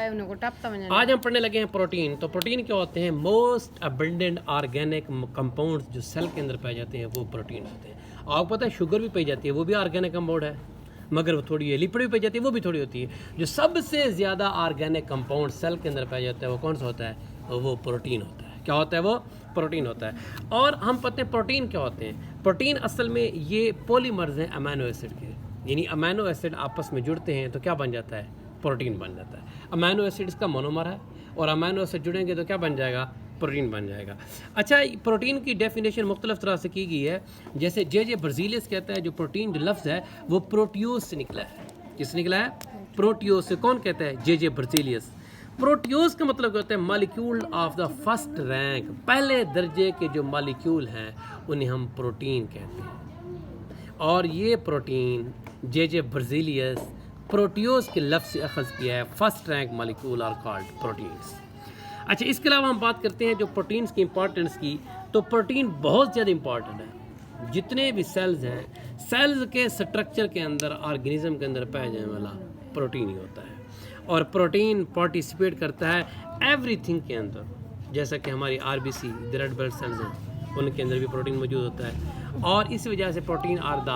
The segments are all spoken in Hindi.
है उनको टपता बना। आज हम पढ़ने लगे हैं प्रोटीन। तो प्रोटीन क्या होते हैं? मोस्ट अबंडेंट ऑर्गेनिक कंपाउंड्स जो सेल के अंदर पाए जाते हैं वो प्रोटीन होते हैं। आपको पता है शुगर भी पाई जाती है, वो भी ऑर्गेनिक कंपाउंड है, मगर वो थोड़ी है। लिपिड भी पाई जाती है, वो भी थोड़ी होती है। जो सबसे ज़्यादा ऑर्गेनिक कंपाउंड सेल के अंदर पाया जाता है वो कौन सा होता है? वो प्रोटीन होता है। क्या होता है? वो प्रोटीन होता है। और हम पता है प्रोटीन क्या होते हैं? प्रोटीन असल में ये पॉलीमर्स हैं अमीनो एसिड के, यानी अमीनो एसिड आपस में जुड़ते हैं तो क्या बन जाता है? प्रोटीन बन जाता है। अमीनो एसिड इसका मोनोमर है और अमीनो एसिड जुड़ेंगे तो क्या बन जाएगा? प्रोटीन बन जाएगा। अच्छा, प्रोटीन की डेफिनेशन मुख्तलिफ तरह से की गई है। जैसे जे ब्राजीलियस कहता है जो प्रोटीन जो लफ्ज़ है वो प्रोटियोस से निकला है। किससे निकला है? प्रोटियोस से। कौन कहता है? जे ब्राजीलियस। प्रोटियोस का मतलब क्या होता है? Molecule of the first rank, पहले दर्जे के जो मॉलिक्यूल हैं उन्हें हम प्रोटीन कहते हैं। और ये प्रोटीन जे ब्राजीलियस प्रोटियोस के लफ्ज़ से अखज़ किया है। First rank molecule are called proteins. अच्छा, इसके अलावा हम बात करते हैं जो प्रोटीन्स की इंपॉर्टेंस की, तो प्रोटीन बहुत ज़्यादा इंपॉर्टेंट है। जितने भी सेल्स हैं, सेल्स के स्ट्रक्चर के अंदर, ऑर्गेनिज्म के अंदर पाया जाने वाला प्रोटीन ही होता है। और प्रोटीन पार्टिसिपेट करता है एवरीथिंग के अंदर। जैसा कि हमारी आरबीसी रेड ब्लड सेल्स हैं, उनके अंदर भी प्रोटीन मौजूद होता है। और इस वजह से protein are the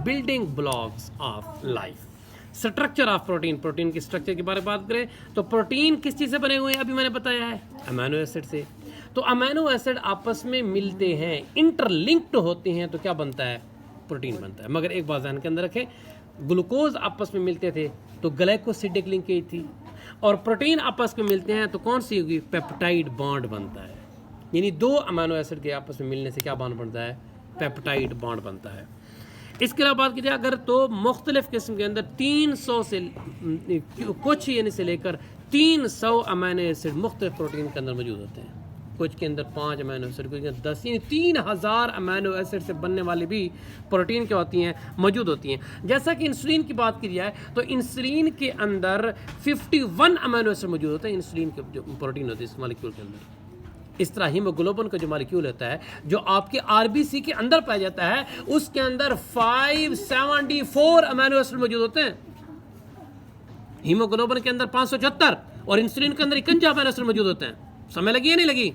building blocks of life. Structure of protein, protein के स्ट्रक्चर के बारे में बात करें तो प्रोटीन किस चीज़ से बने हुए हैं? अभी मैंने बताया है, अमीनो एसिड से। तो अमीनो एसिड आपस में मिलते हैं, इंटरलिंक्ड होते हैं, तो क्या बनता है? प्रोटीन बनता है। मगर एक बात ध्यान के अंदर रखें, ग्लूकोज आपस में मिलते थे तो ग्लाइकोसिडिक लिंकेज थी, और प्रोटीन आपस में मिलते हैं तो कौन सी होगी? पेप्टाइड बॉन्ड बनता है। यानी दो अमीनो एसिड के आपस में मिलने से क्या बॉन्ड बनता है? पेप्टाइड बॉन्ड बनता है। इसके अलावा बात की जाए अगर तो मुख्तलिफ किस्म के अंदर 300 से कुछ यानी से लेकर 300 अमीनो एसिड मुख्तलिफ प्रोटीन के अंदर मौजूद होते हैं। कुछ के अंदर 5 अमीनो एसिड, कुछ के अंदर 10, यानी 3000 अमीनो एसिड से बनने वाली भी प्रोटीन क्या होती हैं? मौजूद होती हैं। जैसा कि इंसुलिन की बात की जाए तो इंसुलिन के अंदर 51 अमीनो एसिड मौजूद होते हैं। इंसुलिन के जो प्रोटीन होती है इस मॉलिक्यूल के अंदर। इस तरह हीमोग्लोबिन का जो मॉलिक्यूल होता है जो आपके आरबीसी के अंदर पाया जाता है, उसके अंदर 574 अमीनो एसिड मौजूद होते हैं। हीमोग्लोबिन के अंदर 576 और इंसुलिन के अंदर 51 अमीनो एसिड मौजूद होते हैं। समय लगी या नहीं लगी?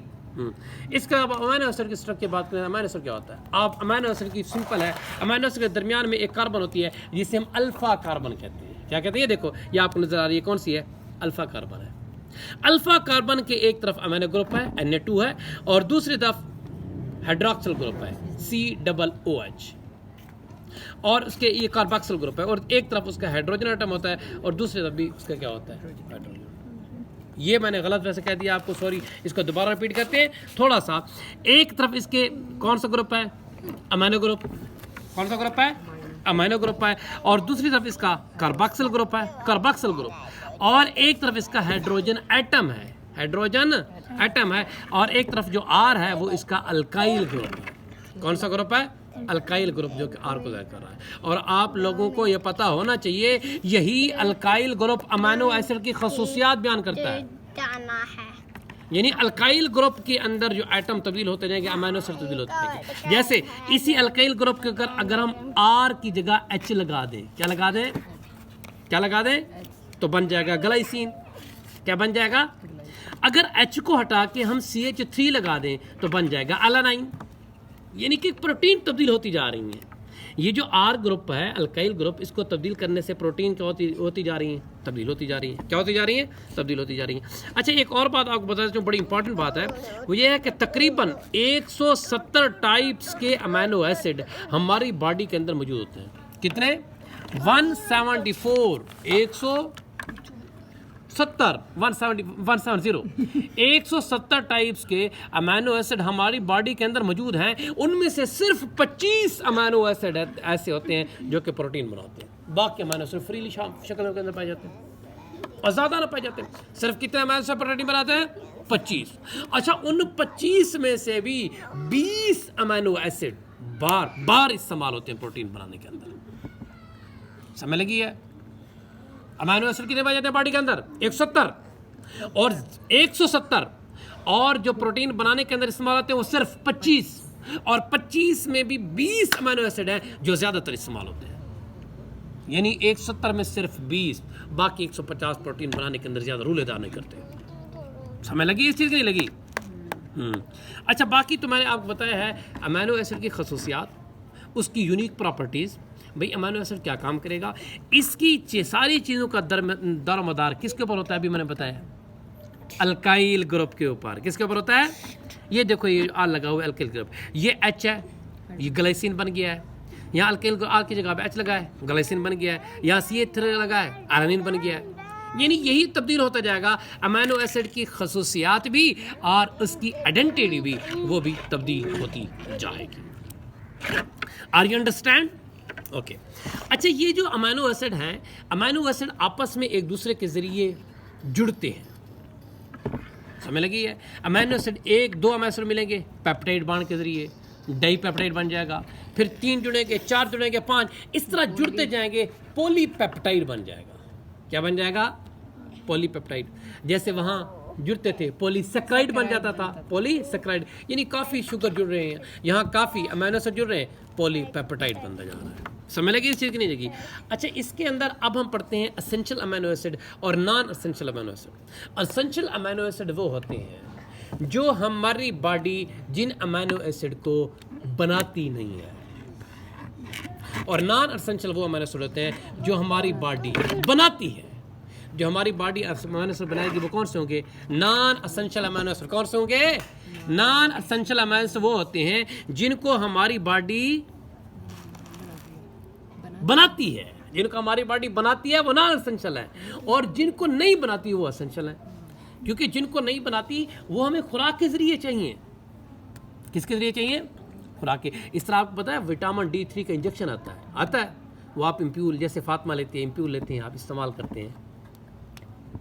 इसके अलावा अमीनो एसिड की स्ट्रक्चर की बात करें, अमीनो एसिड क्या होता है? आप अमीनो एसिड की सिंपल है, अमीनो एसिड के दरमियान में एक कार्बन होती है जिसे हम अल्फा कार्बन कहते हैं। क्या कहते हैं? देखो ये आपको नजर आ रही है, कौन सी है? अल्फा कार्बन है। अल्फा कार्बन के एक तरफ अमीनो ग्रुप है Na2 है और दूसरी तरफ हाइड्रोक्सिल ग्रुप है COOH, और उसके ये कार्बोक्सिल ग्रुप है, और एक तरफ उसका हाइड्रोजन एटम होता है और दूसरी तरफ भी उसका क्या होता है? हाइड्रोजन। ये मैंने गलत वैसे कह दिया आपको, सॉरी। इसको दोबारा रिपीट करते हैं थोड़ा सा। एक तरफ इसके कौन सा ग्रुप है? Amino group. कौन सा ग्रुप है? अमीनो ग्रुप है। और दूसरी तरफ इसका कार्बोक्सिल ग्रुप है, कार्बोक्सिल ग्रुप। और एक तरफ इसका हाइड्रोजन एटम है, हाइड्रोजन एटम है। और एक तरफ जो आर है वो इसका अल्काइल ग्रुप है। कौन सा ग्रुप है? अल्काइल ग्रुप, जो कि आर को जाहिर कर रहा है। और आप लोगों को ये पता होना चाहिए यही अल्काइल ग्रुप अमीनो एसिड की खसूसियात बयान करता है। यानी अल्काइल ग्रुप के अंदर जो एटम तब्दील होते जाएंगे, अमीनो एसिड तब्दील होते जाएंगे। जैसे इसी अल्काइल ग्रुप के अगर हम आर की जगह H लगा दें, क्या लगा दें? क्या लगा दें? तो बन जाएगा ग्लाइसिन। क्या बन जाएगा? अगर H को हटा के हम CH3 लगा दें तो बन जाएगा अलानाइन। यानी कि प्रोटीन तब्दील होती जा रही हैं। ये जो आर ग्रुप है, अल्काइल ग्रुप, इसको तब्दील करने से प्रोटीन क्या होती जा रही हैं? तब्दील होती जा रही हैं। क्या होती जा रही हैं? तब्दील होती जा रही हैं। अच्छा, एक और बात आपको बता देता हूँ, बड़ी इंपॉर्टेंट बात है, वो ये है कि तकरीबन 170 टाइप्स के अमीनो एसिड हमारी बॉडी के अंदर मौजूद होते हैं। कितने? 174 170 टाइप्स के अमीनो एसिड हमारी बॉडी के अंदर मौजूद हैं। उनमें से सिर्फ 25 अमीनो एसिड ऐसे होते हैं जो कि प्रोटीन बनाते हैं। बाकी अमीनो एसिड फ्रीली शक्ल के अंदर पाए जाते हैं और ज़्यादा ना पाए जाते हैं। सिर्फ कितने अमीनो एसिड प्रोटीन बनाते हैं? 25। अच्छा, उन 25 में से भी 20 अमीनो एसिड बार इस्तेमाल होते हैं प्रोटीन बनाने के अंदर। समझ लगी है? अमीनो एसिड कितने पाए जाते हैं बॉडी के अंदर? 170 और 170, और जो प्रोटीन बनाने के अंदर इस्तेमाल होते हैं वो सिर्फ 25, और 25 में भी 20 अमीनो एसिड हैं जो ज़्यादातर इस्तेमाल होते हैं। यानी 170 में सिर्फ 20, बाकी 150 प्रोटीन बनाने के अंदर ज़्यादा रूलेदार नहीं करते। समझ लगी इस चीज़ की? नहीं लगी? अच्छा, बाकी तो मैंने आपको बताया है अमीनो एसिड की खसूसियात, उसकी यूनिक प्रॉपर्टीज़। भाई अमीनो एसिड क्या काम करेगा, इसकी सारी चीज़ों का दरमदार किसके ऊपर होता है? अभी मैंने बताया अल्काइल ग्रुप के ऊपर। किसके ऊपर होता है? ये देखो, ये आर लगा हुआ है अल्काइल ग्रुप, ये एच है, ये ग्लाइसिन बन गया है। यहाँ अल्काइल आर की जगह पे एच लगा है, ग्लाइसिन बन गया है। यहाँ CH3 लगा है, एलानिन बन गया है। यानी यही तब्दील होता जाएगा, अमीनो एसिड की खसूसियात भी और उसकी आइडेंटिटी भी, वो भी तब्दील होती जाएगी। Are you understand? ओके। अच्छा, ये जो अमीनो एसिड हैं, अमीनो एसिड आपस में एक दूसरे के ज़रिए जुड़ते हैं। समझ लगी है? अमीनो एसिड, एक दो अमीनो एसिड मिलेंगे पेप्टाइड बॉन्ड के ज़रिए, डाई पेप्टाइड बन जाएगा, फिर 3 जुड़ेंगे, 4 जुड़ेंगे, 5, इस तरह जुड़ते जाएंगे, पॉलीपेप्टाइड बन जाएगा। क्या बन जाएगा? पॉलीपेप्टाइड। जैसे वहाँ जुड़ते थे पॉलीसेक्राइड बन जाता था, पॉलीसेक्राइड, यानी काफ़ी शुगर जुड़ रहे हैं, यहाँ काफ़ी अमीनो एसिड जुड़ रहे हैं, पॉलीपेप्टाइड बनता जा रहा है। समझ लगी इस चीज़ की? नहीं लगी? अच्छा, इसके अंदर अब हम पढ़ते हैं एसेंशियल अमीनो एसिड और non essential amino acid. Essential amino acid वो होते हैं जो हमारी बॉडी जिन अमीनो एसिड को बनाती नहीं है, और नॉन एसेंशियल वो अमीनो एसिड होते हैं जो हमारी बॉडी बनाती है। जो हमारी बॉडी अमीनो एसिड बनाएगी वो कौन से होंगे? Non essential amino acid. कौन से होंगे? नॉन एसेंशियल अमीनो एसिड वो होते हैं जिनको हमारी बॉडी बनाती है। जिनको हमारी बॉडी बनाती है वो नॉन एसेंशियल है, और जिनको नहीं बनाती वो एसेंशियल है। क्योंकि जिनको नहीं बनाती वो हमें खुराक के जरिए चाहिए। किसके जरिए चाहिए? खुराक के। इस तरह आपको पता है विटामिन D3 का इंजेक्शन आता है, वो आप इम्प्यूल, जैसे फातिमा लेते हैं, इम्प्यूल लेते हैं, आप इस्तेमाल करते हैं।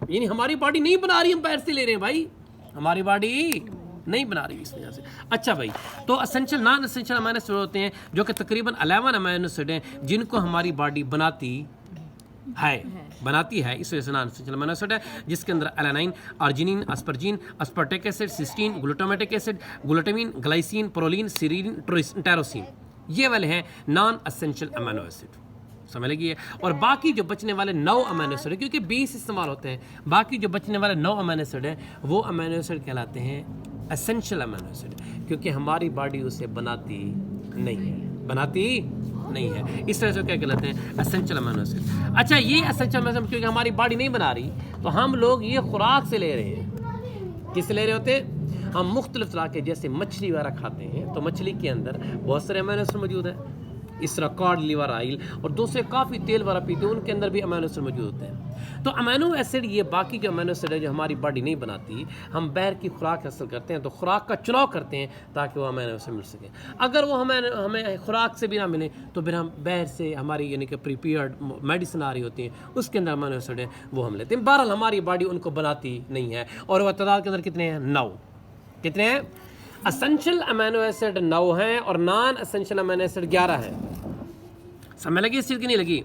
यानी हमारी बॉडी नहीं बना रही, हम बाहर से ले रहे हैं भाई, हमारी बॉडी नहीं बना रही इस वजह से। अच्छा भाई, तो essential non essential amino acid होते हैं जो कि तकरीबन 11 अमीनो एसिड हैं जिनको हमारी बॉडी बनाती है, इस वजह से नॉन एसेंशियल अमीनो एसिड है, जिसके अंदर alanine, arginine, asparagine, aspartic acid, cysteine, glutamic acid, glutamine, glycine, proline, serine, tyrosine, ये वाले हैं नॉन एसेंशियल अमीनो एसिड। समझ लगी है? और बाकी जो बचने वाले 9 अमीनो एसिड है, क्योंकि 20 इस्तेमाल होते हैं, बाकी जो बचने वाले 9 अमीनो एसिड है वो अमीनो एसिड कहलाते हैं एसेंशियल अमीनो एसिड, क्योंकि हमारी बॉडी उसे बनाती नहीं है, इस तरह से क्या कहलाते हैं? Essential amino acid. अच्छा, ये एसेंशियल अमीनो एसिड क्योंकि हमारी बॉडी नहीं बना रही, तो हम लोग ये खुराक से ले रहे हैं। किससे ले रहे होते? हम मुख्तलिफ तरह के, जैसे मछली वगैरह खाते हैं, तो मछली के अंदर बहुत सारे अमीनो एसिड मौजूद है। इस तरह कॉड, लिवर ऑयल और दूसरे काफ़ी तेल वगैरह पीते हैं, उनके अंदर भी अमीनो एसिड मौजूद होते हैं। तो अमीनो एसिड, ये बाकी जो अमीनो एसिड है जो हमारी बॉडी नहीं बनाती, हम बाहर की खुराक हासिल करते हैं, तो खुराक का चुनाव करते हैं ताकि वो अमीनो एसिड मिल सके। अगर वो हमें खुराक से भी ना मिले तो फिर हम बाहर से, हमारी यानी कि प्रीपेयर्ड मेडिसिन आ रही होती हैं, उसके अंदर अमीनो एसिड है वो हम लेते हैं। बहरहाल हमारी बॉडी उनको बनाती नहीं है, और वह तादाद के अंदर कितने हैं? 9। कितने हैं? एसेंशियल अमीनो एसिड 9 हैं और नॉन एसेंशियल अमीनो एसिड 11 हैं। समझ लगी इस चीज़ की? नहीं लगी?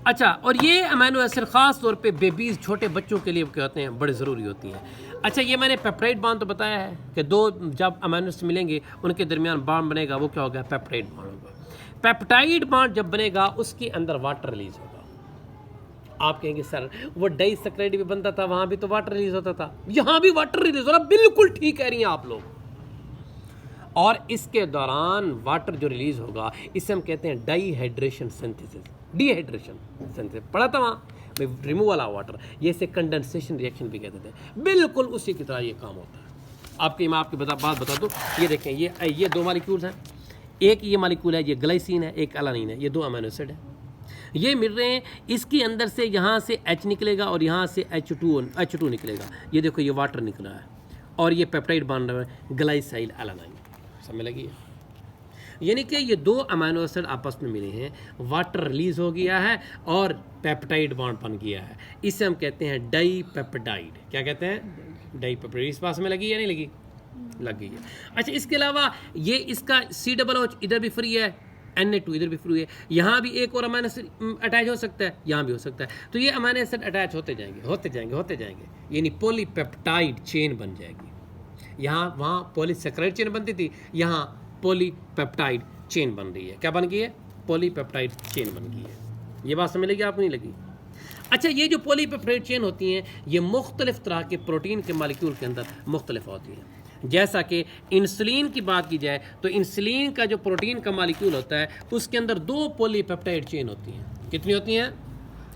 अच्छा, और ये अमीनो एसिड ख़ास तौर पे बेबीज़, छोटे बच्चों के लिए क्या होते हैं? बड़े ज़रूरी होती हैं। अच्छा, ये मैंने पेप्टाइड बॉन्ड तो बताया है कि 2 जब अमीनो एसिड मिलेंगे उनके दरमियान बॉन्ड बनेगा, वो क्या होगा? पेप्टाइड बॉन्ड होगा। पेप्टाइड बॉन्ड जब बनेगा उसके अंदर वाटर रिलीज होगा। आप कहेंगे सर वो डाइसैकराइड भी बनता था, वहाँ भी तो वाटर रिलीज होता था, यहाँ भी वाटर रिलीज हो रहा। बिल्कुल ठीक कह रही हैं आप लोग। और इसके दौरान वाटर जो रिलीज होगा इसे हम कहते हैं डाईहाइड्रेशन सिंथेसिस। डिहाइड्रेशन सिंथेसिस पढ़ा था वहाँ, रिमूवल ऑफ वाटर, ये इसे कंडेंसेशन रिएक्शन भी कहते थे। बिल्कुल उसी की तरह ये काम होता है। मैं आपकी बात बता दूँ, ये देखें, ये 2 मालिक्यूल्स हैं, एक ये मालिक्यूल है, ये ग्लाइसिन है, एक एलानिन है, ये 2 अमीनो एसिड है, ये मिल रहे हैं। इसके अंदर से यहाँ से H निकलेगा और यहाँ से H2 निकलेगा। ये देखो, ये वाटर निकला है और ये पेप्टाइड बॉन्ड है ग्लाइसाइल एलानाइन। समझ लगी है? यानी कि ये 2 अमीनो एसिड आपस में मिले हैं, वाटर रिलीज हो गया है और पेप्टाइड बॉन्ड बन गया है। इसे हम कहते हैं डाईपेप्टाइड। क्या कहते हैं? डाईपेप्टाइड। इस पास में लगी या नहीं लगी? लग गई है। अच्छा, इसके अलावा ये इसका COOH इधर भी फ्री है, Na2 इधर भी फ्री है, यहाँ भी एक और अमीनो एसिड अटैच हो सकता है, यहाँ भी हो सकता है। तो ये अमीनो एसिड अटैच होते जाएंगे, यानी पॉलीपेप्टाइड चेन बन जाएगी। यहाँ वहाँ पॉलीसेक्राइड चेन बनती थी, यहाँ पॉलीपेप्टाइड चेन बन रही है। क्या बन गई है? पॉलीपेप्टाइड चेन बन गई है। ये बात समझ लगी आपको, नहीं लगी? अच्छा, ये जो पॉलीपेप्टाइड चेन होती हैं ये मुख्तलिफ तरह के प्रोटीन के मालिक्यूल के अंदर मुख्तलिफ होती हैं। जैसा कि इंसुलिन की बात की जाए तो इंसुलिन का जो प्रोटीन का मालिक्यूल होता है उसके अंदर 2 पॉलीपेप्टाइड चेन होती हैं। कितनी होती हैं?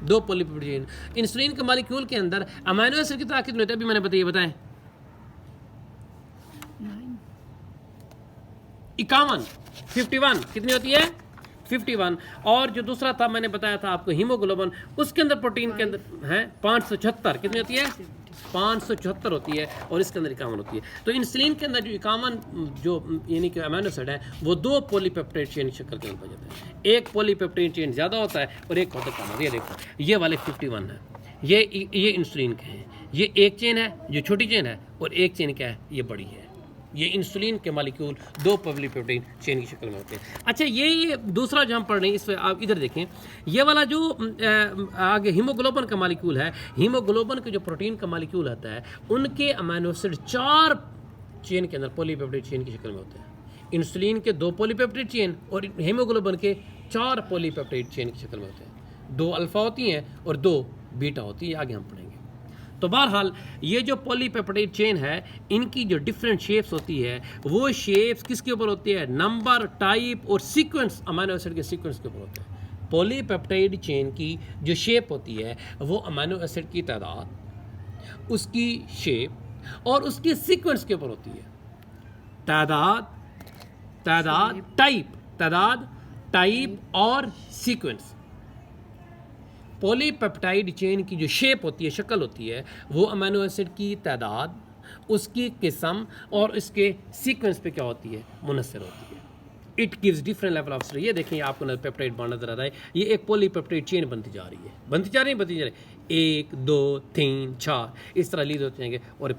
2 पॉलीपेप्टाइड चेन। इंसुलिन के मालिक्यूल के अंदर अमीनो एसिड की तरह कितने होते हैं? अभी मैंने बताएं 51, 51 कितनी होती है? 51। और जो दूसरा था मैंने बताया था आपको हीमोग्लोबिन, उसके अंदर प्रोटीन के अंदर है 576 कितनी होती है? 574 होती है और इसके अंदर 51 होती है। तो इंसुलिन के अंदर जो 51 जो यानी कि अमीनो एसिड है वो 2 पॉलीपेप्टाइड चेन की शक्ल के अंदर पाए जाते हैं। एक पॉलीपेप्टाइड चेन ज़्यादा होता है और एक होता है कम। ये देखो, ये वाले 51 है, ये इंसुलिन के हैं। ये एक चेन है जो छोटी चेन है और एक चेन क्या है? ये बड़ी है। ये इंसुलिन के मालिक्यूल 2 पॉलीपेप्टाइड चेन की शक्ल में होते हैं। अच्छा, ये दूसरा जो हम पढ़ रहे हैं इस आप इधर देखें, ये वाला जो आगे हीमोग्लोबिन का मालिक्यूल है, हीमोग्लोबिन के जो प्रोटीन का मालिक्यूल आता है उनके अमीनो एसिड 4 चेन के अंदर पॉलीपेप्टाइड चेन की शक्ल में होते हैं। इंसुलिन के 2 पॉलीपेप्टाइड चेन और हीमोग्लोबिन के 4 पॉलीपेप्टाइड चेन की शक्ल में होते हैं। 2 अल्फा होती हैं और 2 बीटा होती है। आगे हम पढ़ेंगे। तो बहरहाल ये जो पॉलीपेप्टाइड चेन है इनकी जो डिफरेंट शेप्स होती है वो शेप्स किसके ऊपर होती है? नंबर, टाइप और सीक्वेंस, अमीनो एसिड के सीक्वेंस के ऊपर होते हैं। पॉलीपेप्टाइड चेन की जो शेप होती है वो अमीनो एसिड की तादाद, उसकी शेप और उसकी सीक्वेंस के ऊपर होती है। तादाद, टाइप और सीक्वेंस। पॉलीपेप्टाइड चेन की जो शेप होती है, शक्ल होती है, वो अमीनो एसिड की तादाद, उसकी किस्म और इसके सीक्वेंस पे क्या होती है? मुनसर होती है। It gives different level of strength. ये देखें आपको पेप्टाइड बॉन्ड नजर आ रहा है, ये एक पॉलीपेप्टाइड चेन बनती जा रही है, 1 2 3 4 इस तरह लीड होते जाएंगे और